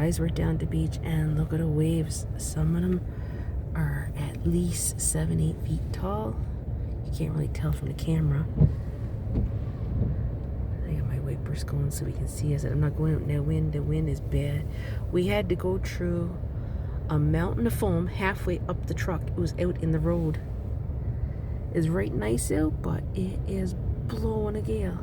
guys, we're down at the beach and look at the waves. Some of them are at least 7-8 feet tall. You can't really tell from the camera. I got my wipers going so we can see us. I'm not going out in the wind. The wind is bad. We had to go through a mountain of foam halfway up the truck. It was out in the road. It's right nice out, but it is blowing a gale.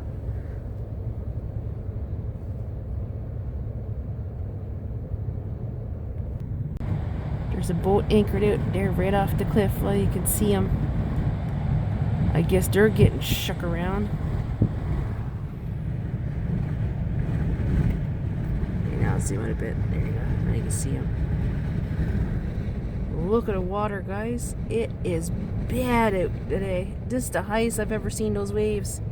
There's a boat anchored out there right off the cliff. Well, you can see them. I guess they're getting shook around. Now I'll zoom in a bit. There you go. Now you can see them. Look at the water, guys. It is bad out today. This is the highest I've ever seen those waves.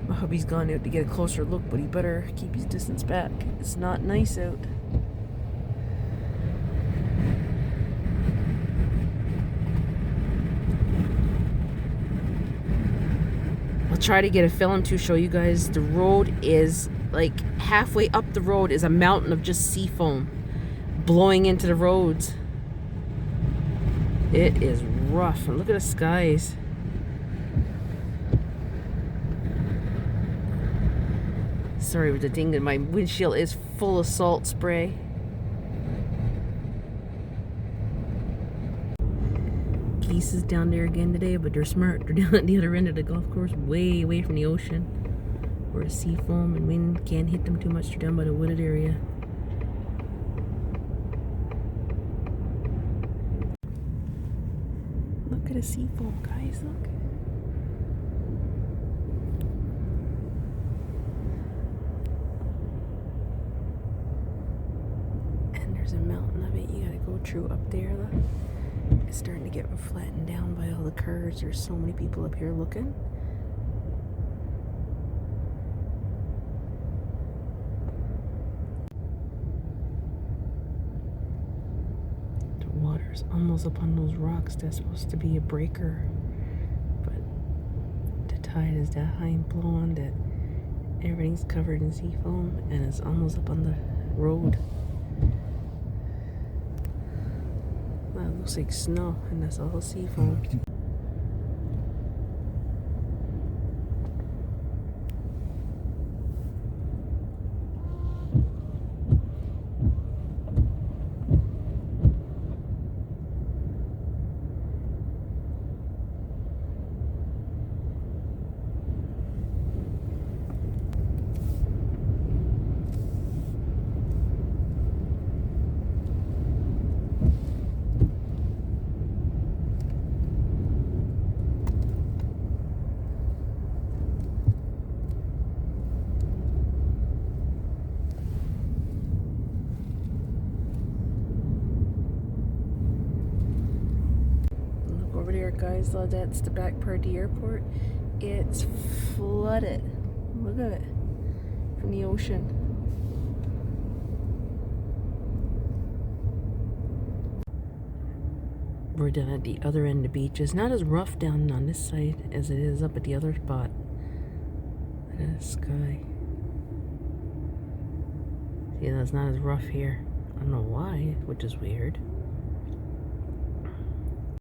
My hubby's gone out to get a closer look, but he better keep his distance back. It's not nice out. I'll try to get a film to show you guys. The road is like halfway up the road is a mountain of just sea foam blowing into the roads. It is rough. And look at the skies. Sorry with the ding that my windshield is full of salt spray. Police is down there again today, but they're smart. They're down at the other end of the golf course, way away from the ocean, where the sea foam and wind can't hit them too much. They're down by the wooded area. Look at the sea foam, guys, look. And there's a mountain of it you gotta go through up there, look. It's starting to get flattened down by all the cars. There's so many people up here looking. The water's almost up on those rocks. That's supposed to be a breaker, but the tide is that high and blowing that everything's covered in sea foam, and it's almost up on the road. That looks like snow, and that's all sea foam. Over there, guys, that's the back part of the airport. It's flooded. Look at it from the ocean. We're down at the other end of the beach. It's not as rough down on this side as it is up at the other spot. Look at the sky. See, that's not as rough here. I don't know why, which is weird.